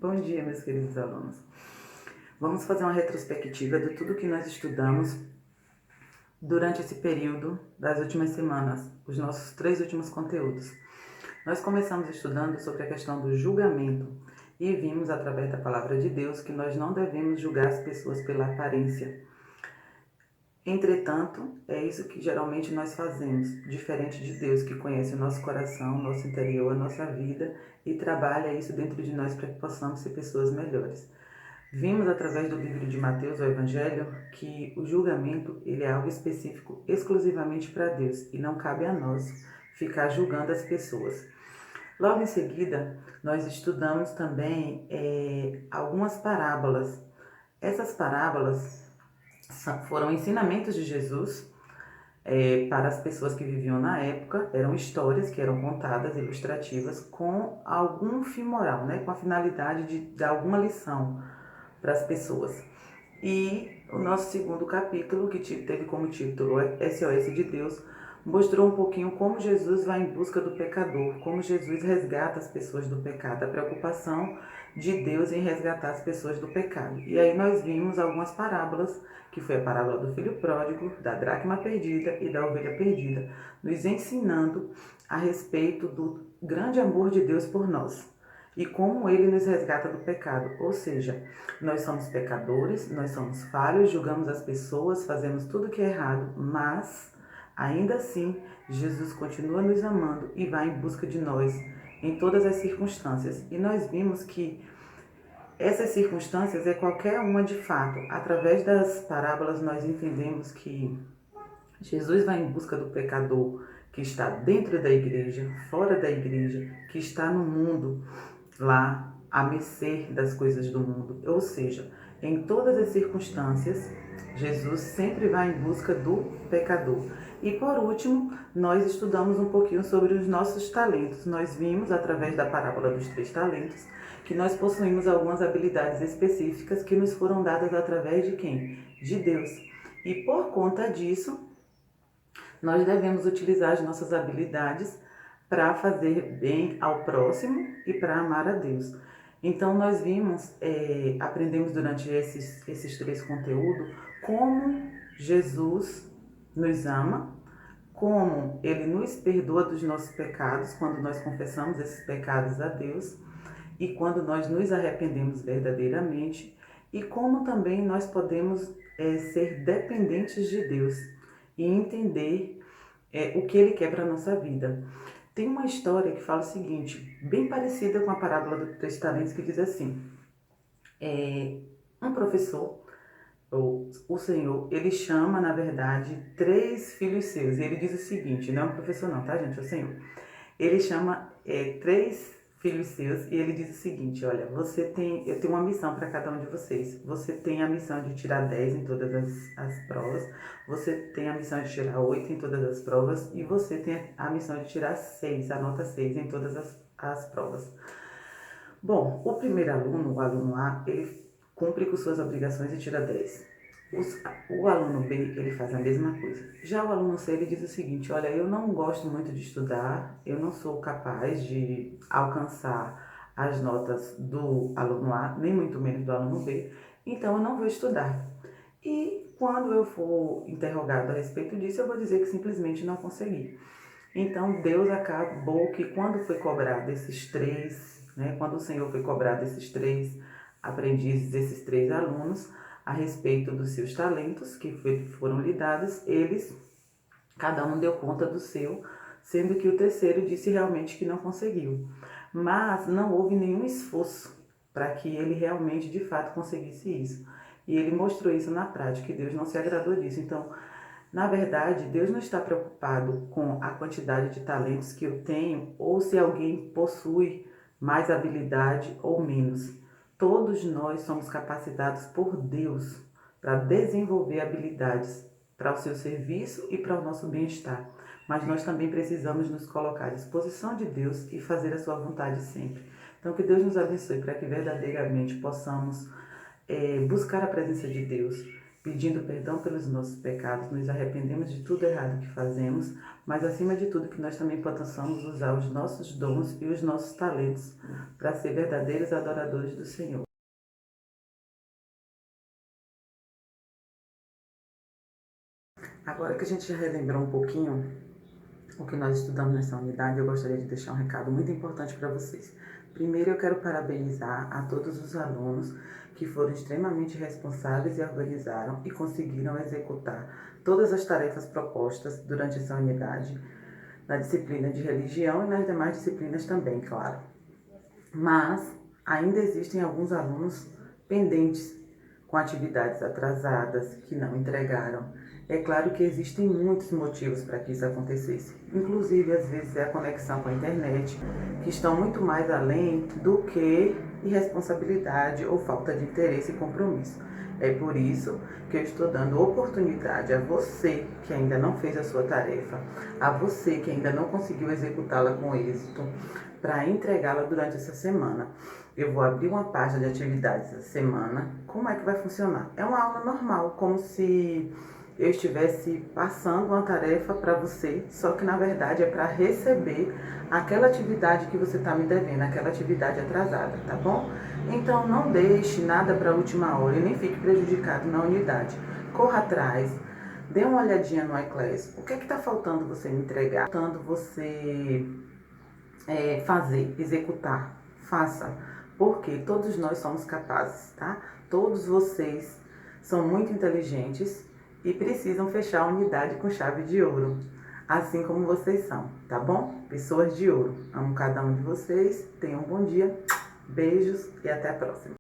Bom dia, meus queridos alunos. Vamos fazer uma retrospectiva de tudo que nós estudamos durante esse período das últimas semanas, os nossos 3 últimos conteúdos. Nós começamos estudando sobre a questão do julgamento e vimos através da palavra de Deus que nós não devemos julgar as pessoas pela aparência. Entretanto, é isso que geralmente nós fazemos, diferente de Deus, que conhece o nosso coração, o nosso interior, a nossa vida e trabalha isso dentro de nós para que possamos ser pessoas melhores. Vimos através do livro de Mateus, o Evangelho, que o julgamento ele é algo específico exclusivamente para Deus e não cabe a nós ficar julgando as pessoas. Logo em seguida, nós estudamos também algumas parábolas. Essas parábolas foram ensinamentos de Jesus para as pessoas que viviam na época, eram histórias que eram contadas, ilustrativas, com algum fim moral, com a finalidade de dar alguma lição para as pessoas. E o nosso segundo capítulo, que teve como título SOS de Deus, mostrou um pouquinho como Jesus vai em busca do pecador, como Jesus resgata as pessoas do pecado, a preocupação de Deus em resgatar as pessoas do pecado. E aí nós vimos algumas parábolas, que foi a parábola do filho pródigo, da dracma perdida e da ovelha perdida, nos ensinando a respeito do grande amor de Deus por nós e como ele nos resgata do pecado. Ou seja, nós somos pecadores, nós somos falhos, julgamos as pessoas, fazemos tudo que é errado, mas ainda assim Jesus continua nos amando e vai em busca de nós em todas as circunstâncias. E nós vimos que essas circunstâncias é qualquer uma de fato. Através das parábolas nós entendemos que Jesus vai em busca do pecador que está dentro da igreja, fora da igreja, que está no mundo, lá à mercê das coisas do mundo. Ou seja, em todas as circunstâncias, Jesus sempre vai em busca do pecador. E por último, nós estudamos um pouquinho sobre os nossos talentos. Nós vimos, através da parábola dos 3 talentos, que nós possuímos algumas habilidades específicas que nos foram dadas através de quem? De Deus. E por conta disso, nós devemos utilizar as nossas habilidades para fazer bem ao próximo e para amar a Deus. Então nós aprendemos durante esses 3 conteúdos como Jesus nos ama, como Ele nos perdoa dos nossos pecados quando nós confessamos esses pecados a Deus e quando nós nos arrependemos verdadeiramente, e como também nós podemos ser dependentes de Deus e entender o que Ele quer para a nossa vida. Tem uma história que fala o seguinte, bem parecida com a parábola dos 3 talentos, que diz assim, um professor, o Senhor, ele chama, na verdade, 3 filhos seus, e ele diz o seguinte, não é um professor não, tá gente, é o Senhor. Ele chama 3 filhos seus e ele diz o seguinte, olha, eu tenho uma missão para cada um de vocês. Você tem a missão de tirar 10 em todas as provas, você tem a missão de tirar 8 em todas as provas e você tem a missão de tirar 6, a nota 6 em todas as provas. Bom, o primeiro aluno, o aluno A, ele cumpre com suas obrigações e tira 10. O aluno B, ele faz a mesma coisa. Já o aluno C, ele diz o seguinte, olha, eu não gosto muito de estudar, eu não sou capaz de alcançar as notas do aluno A, nem muito menos do aluno B, então eu não vou estudar. E quando eu for interrogado a respeito disso, eu vou dizer que simplesmente não consegui. Então Deus acabou que quando foi cobrado esses 3, quando o Senhor foi cobrado esses 3 aprendizes, esses 3 alunos, a respeito dos seus talentos que foram lhe dados, cada um deu conta do seu, sendo que o terceiro disse realmente que não conseguiu. Mas não houve nenhum esforço para que ele realmente, de fato, conseguisse isso. E ele mostrou isso na prática, e Deus não se agradou disso. Então, na verdade, Deus não está preocupado com a quantidade de talentos que eu tenho ou se alguém possui mais habilidade ou menos. Todos nós somos capacitados por Deus para desenvolver habilidades para o seu serviço e para o nosso bem-estar. Mas nós também precisamos nos colocar à disposição de Deus e fazer a sua vontade sempre. Então, que Deus nos abençoe para que verdadeiramente possamos buscar a presença de Deus, pedindo perdão pelos nossos pecados, nos arrependemos de tudo errado que fazemos, mas acima de tudo que nós também possamos usar os nossos dons e os nossos talentos para ser verdadeiros adoradores do Senhor. Agora que a gente já relembrou um pouquinho o que nós estudamos nessa unidade, eu gostaria de deixar um recado muito importante para vocês. Primeiro, eu quero parabenizar a todos os alunos que foram extremamente responsáveis e organizaram e conseguiram executar todas as tarefas propostas durante essa unidade, na disciplina de religião e nas demais disciplinas também, claro. Mas ainda existem alguns alunos pendentes, com atividades atrasadas, que não entregaram. É claro que existem muitos motivos para que isso acontecesse. Inclusive, às vezes, é a conexão com a internet, que estão muito mais além do que irresponsabilidade ou falta de interesse e compromisso. É por isso que eu estou dando oportunidade a você que ainda não fez a sua tarefa, a você que ainda não conseguiu executá-la com êxito, para entregá-la durante essa semana. Eu vou abrir uma página de atividades essa semana. Como é que vai funcionar? É uma aula normal, como se eu estivesse passando uma tarefa para você, só que na verdade é para receber aquela atividade que você está me devendo, aquela atividade atrasada, tá bom? Então não deixe nada para a última hora e nem fique prejudicado na unidade. Corra atrás, dê uma olhadinha no iClass. O que é que está faltando você me entregar? Faltando você fazer, executar, faça, porque todos nós somos capazes, tá? Todos vocês são muito inteligentes e precisam fechar a unidade com chave de ouro, assim como vocês são, tá bom? Pessoas de ouro. Amo cada um de vocês, tenham um bom dia, beijos e até a próxima.